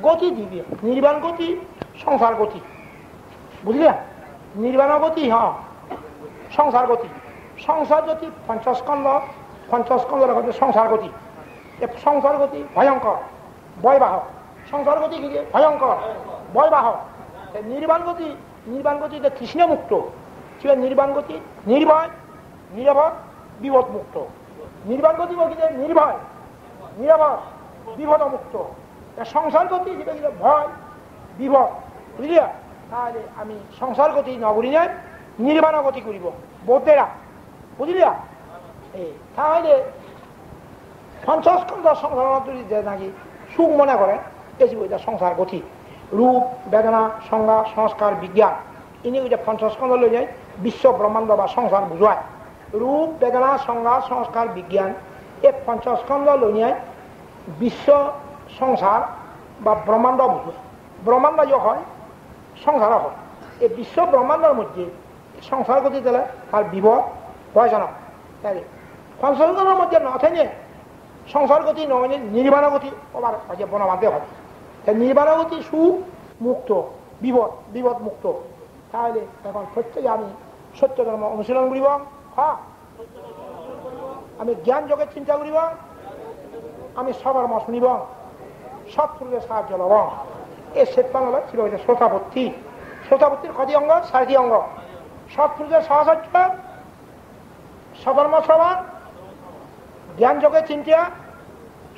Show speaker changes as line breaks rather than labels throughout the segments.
গতি দিবে নির্বাণ গতি সংসার গতি বুঝলে নির্বাণ গতি হ্যাঁ সংসার গতি সংসার গতি পঞ্চস্কন্ধ সংসার গতি সংসার গতি ভয়ঙ্কর বয়বাহ সংসার গতি কি ভয়ঙ্কর বয়বাহ নির্বাণ গতি তৃষ্ণ মুক্ত কি নির্বাণ গতি নির্ভয় নিরভয় বিপদ মুক্ত নির্বাণ গতি বলতে নির্ভয় নিরভয় বিপদ মুক্ত সংসার গতি যেটা ভয় বিপদ বুঝলি তাহলে আমি সংসার গতি নগরী নয় নির্বাণ গতি করিব বৌদ্ধেরা বুঝলি তাহলে পঞ্চস্কন্ধ সংসার যে নাকি সুখ মনে করে এই যে সংসার গতি রূপ বেদনা সংজ্ঞা সংস্কার বিজ্ঞান ইনি ওইটা পঞ্চস্কন্ধ লই যায় বিশ্ব ব্রহ্মাণ্ড বা সংসার বুঝায় রূপ বেদনা সংজ্ঞা সংস্কার বিজ্ঞান এই পঞ্চস্কন্ধ লই যায় বিশ্ব সংসার বা ব্রহ্মাণ্ড বুঝায় ব্রহ্মাণ্ড যে হয় সংসার হয় এই বিশ্ব ব্রহ্মাণ্ডের মধ্যে সংসার গতি দিলে তার বিপদ ভয়জনক তাই পঞ্চস্কন্ধের মধ্যে না থাকে সংসার গতি নয় নির্বাণ গতি আবার বনবাদে হয় নির্বাণ গতি সুখ মুক্ত বিপদ মুক্ত তাহলে এখন প্রত্যেকে আমি সত্য ধর্ম অনুশীলন করিব হ্যাঁ আমি জ্ঞান যোগের চিন্তা করিব আমি সধর্ম শুনিব সৎপুরুষের সাহায্য লব এই সেতপান হল ছিল শ্রোতাপত্তির কতি অঙ্গ 4টি অঙ্গ সৎপুরুষের সাহায্য সধর্ম শ্রবণ জ্ঞান যোগের চিন্তা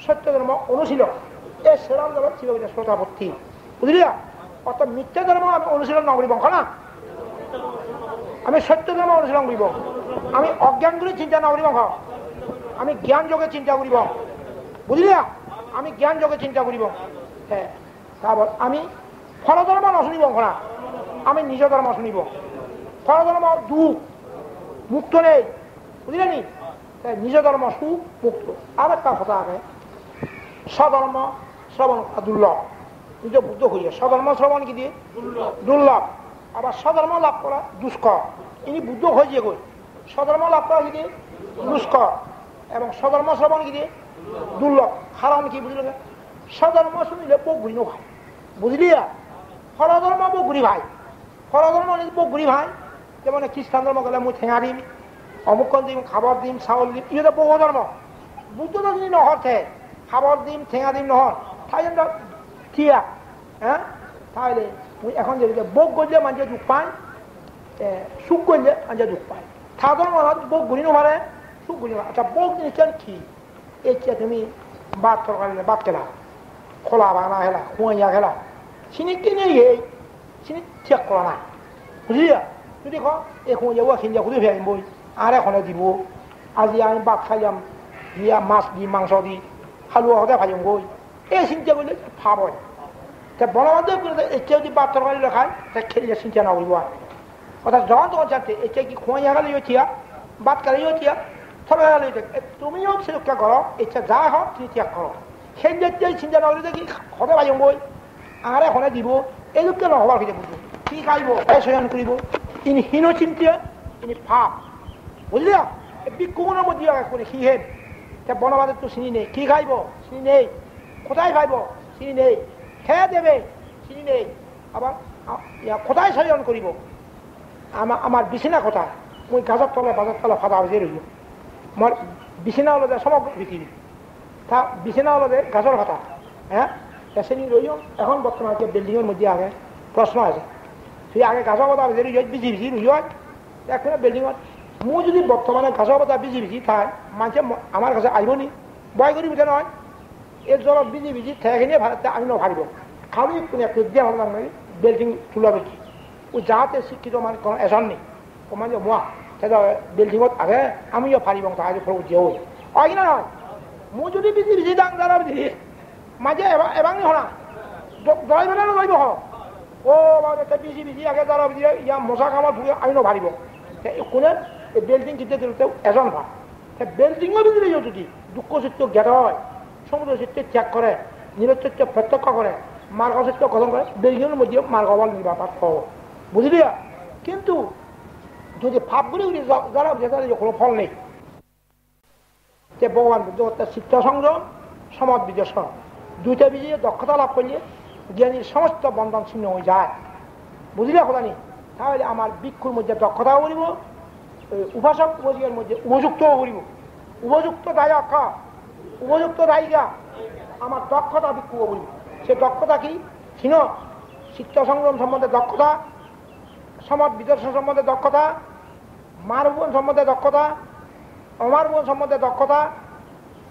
সত্য ধর্ম অনুশীলন এই সেরাম ধর্ম ছিল শ্রোতাপত্তি বুঝলি অত মিথ্যা ধর্ম আমি অনুশীলন না করিব না আমি সত্য ধর্ম অনুশীলন করিব আমি অজ্ঞান করে চিন্তা না করিব আমি জ্ঞান যোগে চিন্তা করিব বুঝলি আমি জ্ঞান যোগে চিন্তা করিব হ্যাঁ তারপর আমি ফলধর্ম নশুনিব না আমি নিজ ধর্ম শুনিব ফলধর্ম দুঃখ মুক্ত নেই বুঝলি নি নিজ ধর্ম সুখ মুক্ত আর একটা কথা আছে সধর্ম শ্রবণ দুর্লভ নিজ বুদ্ধ হইয়া সধর্ম শ্রবণ কি দিয়ে দুর্লভ আবার সধর্ম লাভ করা দুষ্কর ইনি বুদ্ধ হয়ে গই সধর্ম লাভ করা কি দিয়ে দুষ্কর এবং সধর্ম শ্রবণ কি দিয়ে দুর্লভ কারণ কি বুঝলেন সধর্ম শুনিলে বগুড়ি নো ভাই বুঝলি ফলধর্ম বগুড়ি ভাই ফলধর্ম বগুড়ি ভাই যেমন খ্রিস্টান ধর্ম গেলে মুই ঠেঙা দিম অমুক দিম খাবার দিম চাউল দিম ইহতে বহু ধর্ম বুদ্ধ তো যদি নহতে খাবার দিম ঠেঙা দিম নহর তাই ঠিয়া হ্যাঁ তাহলে এখন যে বোক করলে মানুষ দুঃখ পায় সুখ করলে মানুষ দুঃখ পায় সাধারণ মানুষ বোক ঘুরি নোমারে সুখ ঘুরি আচ্ছা বোক জিনিসটা কি এর তুমি ভাত তরকারি ভাত খেলা খোলা বানা খেলা কুয়াইয়া খেলা চিনি কিনে চিনি ঠিক করা না বুঝলি যদি এখন যাবো খিঞ্জা ঘুরে ফেরিম বই আর এখনে দিব আজি আমি ভাত খাই যাম দিয়া মাছ দি মাংস দি হালুয়া হতে ভাজিম বই এই চিন্তা করলে ভাব হয় বনবান্ধব এতিয়া যদি ভাত তরকারি খায় তা খেলে চিন্তা না করিব অর্থাৎ যখন তখন চাচ্ছে এতিয়া কি খুঁয়া গেলে থিয়া ভাত খালেও থিয়া তরকারি তুমিও চিন্তা করো ইচ্ছা যা হোক তুমি ত্যাগ করো সেই যেতিয়াই চিন্তা না করলে কি হবে ভাজিম বই আর এখনে দিব এইরূপকে নহবার হয়ে বুঝবো কি খাইব শয়ন করিব ইনি হীন চিন্তা ইনি ভাব বুঝলি বিক্ষুগুণের মধ্যে করে সিহে বনবাদের তো চিনি নেই কি খাইব চিনি নেই কোথায় খাইব চিনি নেই খেয়ে দেবে চিনি নেই আবার কোথায় শয়ন করিব আমার বিছানা কোথায় মই গাছর তলে বাজার তলে ফাঁদা হয়ে রইব আমার বিছানা হলো সমগ্র পৃথিবী তা বিছানা হলো গাছর ফাটা হ্যাঁ শ্রেণী রইল এখন বর্তমানে বিল্ডিংয়ের মধ্যে আগে প্রশ্ন আছে সেই আগে গাছর কথা বেজে রইল বিজি বিজি রইল এখন বিল্ডিংত মোৰ যদি বর্তমানে গাছর কথা বিজি বিজি থাই মানুষে আমার কাছে আইব নি বয় করি বুঝে নয় এর জল বিজি বিজি ঠেখিনি আমি নভারিব খালি কোনে দিয়া হল মানে বিল্ডিং তুলা বেশি ও যাতে শিক্ষিত মানে কোনো এজন নেই ও মানে মোয়া সেটা বিল্ডিংত আগে আমিও ফারিব তাহলে ফল উঠিয়ে হই হয় না নয় মোৰ যদি বিজি বিজি দাং যারা বিজি মাঝে এবাং হনা ড্রাইভার যাইব হ ও বিজি বিজি আগে যারা বিজি ইয়া মশা কামত ভুগে আমি নভারিব কোনে বিল্ডিং কিনতে দিল এজন ভাল বিল্ডিংও বিজি যদি দুঃখ চিত্ত জ্ঞাত হয় সমুদ্র চিত্ত ত্যাগ করে নিরচিত্ত প্রত্যক্ষ করে মার্গ চিত্ত গঠন করে বিল্ডিংয়ের মধ্যে মার্গবল নির্বাপাত হব বুঝলি কিন্তু যদি ভাবগুলি যারা কোনো ফল নেই যে ভগবান বুদ্ধ চিত্ত সংযম সমত বিজয় দুইটা বিজয়ে দক্ষতা লাভ করলে জ্ঞানীর সমস্ত বন্ধন ছিন্ন হয়ে যায়। বুঝলে কথা নেই? তাহলে আমার ভিক্ষুর মধ্যে দক্ষতাও বলিব, উপাসক উপাসকের মধ্যে উপযুক্তও বলিব। উপযুক্ত দায়ক, উপযুক্ত দায়িকা, আমার দক্ষতা ভিক্ষুও বলিব। সে দক্ষতা কি? ছিল চিত্ত সংগ্রাম সম্বন্ধে দক্ষতা, সমাজ বিদর্শন সম্বন্ধে দক্ষতা, মারভুবন সম্বন্ধে দক্ষতা, অমারভুবন সম্বন্ধে দক্ষতা,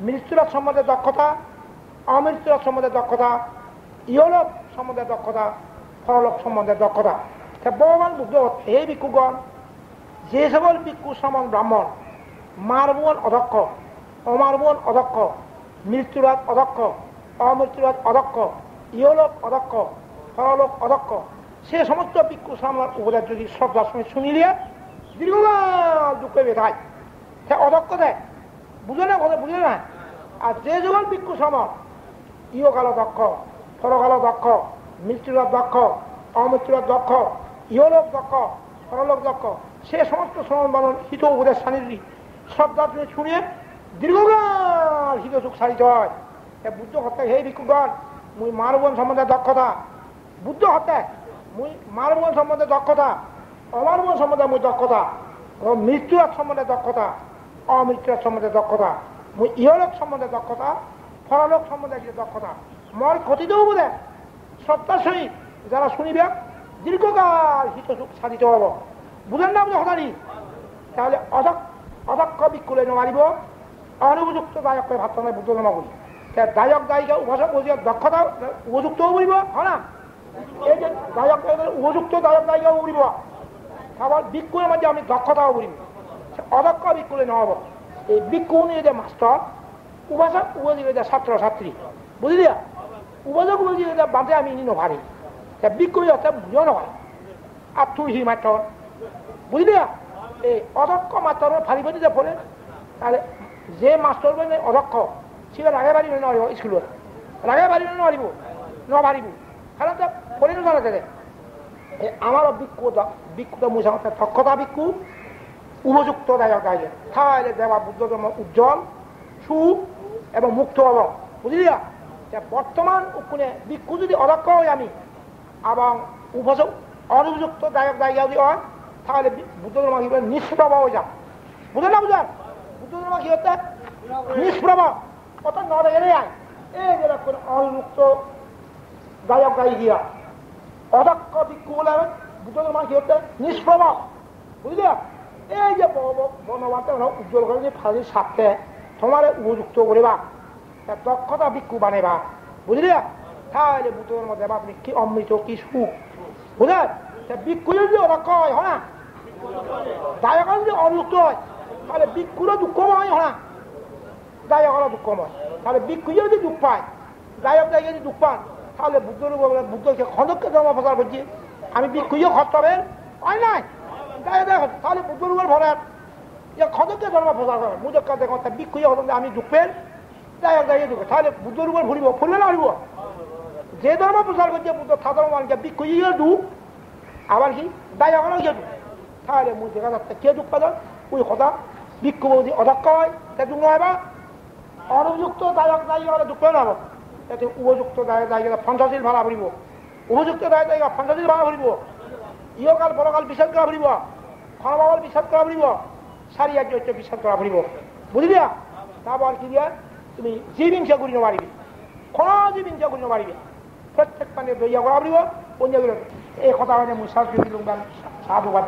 মৃত্যুরাজ সম্বন্ধে দক্ষতা, অমৃত্যুরাজ সম্বন্ধে দক্ষতা, ইহলোক সম্বন্ধে দক্ষতা, পরলোক সম্বন্ধে দক্ষতা। ভগবান বুদ্ধ এই ভিক্ষুগণ, যে সকল ভিক্ষু সমান ব্রাহ্মণ, মারভুবন অদক্ষ, অমারভুবন অদক্ষ, মৃত্যুরাজ অদক্ষ, অমৃত্যুরাজ অদক্ষ, ইহলোক অদক্ষ, পরলোক অদক্ষ, সে সমস্ত ভিক্ষু সামলার উপদেশ যদি শ্রদ্ধার সঙ্গে শুনিলে দীর্ঘকাল দুঃখে বেঁধায়, সে অদক্ষ দেয়। বুঝে না কথা, বুঝে না? আর যে যখন ভিক্ষু সমান ইহকাল দক্ষ, পরকাল দক্ষ, মৃত্যুরাজ দক্ষ, অমৃত্যুরাজ দক্ষ, ইহলোক দক্ষ, পরলোক দক্ষ, সে সমস্ত সমান বানন হিত উপদেশ সান্নিধ্যি শ্রদ্ধার সঙ্গে শুনিয়ে দীর্ঘকাল হিত সুখ সারিত হয়। বুদ্ধ হত্যায় হে ভিক্ষুগণ, মুই মারভুবন সম্বন্ধে দক্ষতা, বুদ্ধ হত্যায় মুই মারভুবন সম্বন্ধে দক্ষতা, অমারভুবন সম্বন্ধে মুই দক্ষতা, মৃত্যুরাজ সম্বন্ধে দক্ষতা, অমৃত্যুরাজ সম্বন্ধে দক্ষতা, মুই ইহলোক সম্বন্ধে দক্ষতা, পরলোক সম্বন্ধে দক্ষতা, মই ক্ষতিতেও বোধে শ্রদ্ধার সহিত যারা শুনিবে দীর্ঘকাল হিত সুখ সাধিত হব। বুঝেন না বুঝে হতানি? তাহলে অদক্ষ ভিক্ষুলে নোৱাৰিব, অনুপযুক্ত দায়ককে ভাত নাই বুদ্ধ জমা করি। দায়ক দায়িকা উপাসক বুঝিয়া দক্ষতা উপযুক্তও বলিব, হয় না? এই যে দায়ক উপযুক্ত দায়ক দায়িকাও বলিব, আবার ভিক্ষুর মধ্যে আমি দক্ষতাও বলিব। অদক্ষ ভিক্ষুলে নহব। এই ভিক্ষু নিয়ে যে মাস্টার, উপাসক উপযোগী যে ছাত্র ছাত্রী, বুঝলিয়া? উপযোগ উপযোগী যে বাঁধে আমি ইনি নভারি, ভিক্ষু হচ্ছে বুঝিও নহয় আর তুই হি মাত্র, বুঝলিয়া? এই অদক্ষ মাত্র ফারিব যে পড়ে, তাহলে যে মাস্টার মানে অদক্ষ সে রাগে পারিব নোৱাৰিব, স্কুলত রাগে পারিব নোৱাৰিব, নভারিব, কারণ পড়ে নজানে। আমার ভিক্ষুটা মুছা দক্ষতা ভিক্ষু, উপযুক্ত দায়ক দায়িকা, তাহলে দেবা বুদ্ধ ধর্ম উজ্জ্বল, সুখ এবং মুক্ত হব। বুঝলিয়া? বর্তমান উকুনে ভিক্ষু যদি অদক্ষ হই আমি এবং উপযোগ অনুপযুক্ত দায়ক দায়িকা যদি হয়, তাহলে বুদ্ধ ধর্ম কি নিষ্প্রভ হয়ে যান। বুঝে না বুঝান? বুদ্ধ ধর্ম কি হচ্ছে নিষ্প্রভ, কত নরে এনে আয় এই যেরকম অনুযুক্ত দায়ক দায়িকা, অদক্ষ ভিক্ষু বলে বুদ্ধ ধর্ম কি হচ্ছে নিষ্প্রভ। বুঝলিয়া? এই যে বনবাতে উজ্জ্বল করে যে ফাঁসির সাথে তোমার উপযুক্ত করিবা, দক্ষতা ভিক্ষু বানেবা। বুঝলিয়া? তাহলে বুদ্ধ ধর্ম দেবা আপনি কি অমৃত কি সুখ। বুঝলেন? ভিক্ষু যদি অদক্ষ হয়, হয় না? দায়ক যদি অনুযুক্ত হয়, তাহলে ভিক্ষুরও দুঃখময়, হয় না? দায়কেরও দুঃখময়। তাহলে ভিক্ষু যদি দুঃখ পায়, দায়ক দায়িকা যদি দুঃখ পান, তাহলে বুদ্ধকে খনককে জমা প্রচার করছি আমি ভিক্ষুও খরচবেন হয় নাই, তাহলে বুদ্ধর উপর ভরে খনককে জন্ম প্রচার করেন বুদ্ধ কথা ভিক্ষুও হতেন আমি দুঃখ পেন, দায়ক দায়িকা দুঃখ, তাহলে বুদ্ধর উপর ভুলিব, ফুললে না হইব। যে ধর্ম প্রচার করছে বুদ্ধ সাধারণ মানুষকে ভিক্ষুও দুঃখ, আবার কি দায়কেরও গিয়ে দুঃখ, তাহলে মুই দেখা যাচ্ছে কে দুঃখ পান ওই কথা ভিক্ষু যদি অদক্ষ হয় তা দুঃখ নয়, বা অনুযুক্ত দায়ক দায়িকা হলে দুঃখ নহব। এতে উপযুক্ত দায়ক দায়িকা পঞ্চাশীর ভাড়া ফুরিব, উপযুক্ত দায়ক দায়িকা পঞ্চাশীর ভাড়া ফুরিব, ইহকাল পরকাল বিশ্বাস করা ফুরিব, ক্ষণবাবল বিশ্বাস করা ফুরিব, সারি এক বিশ্বাস করা ফুরিব। বুঝলিয়া? তারপর কি দিয়া তুমি জীব হিংসা করি নোৱাৰিবি, কোনো জীব হিংসা করি নোৱাৰিবি, প্রত্যেক মানে দইয়া করা ফুরিব, অন্য এই কথা মানে মুই শাস্ত্র দিলুম সাধুবাদ।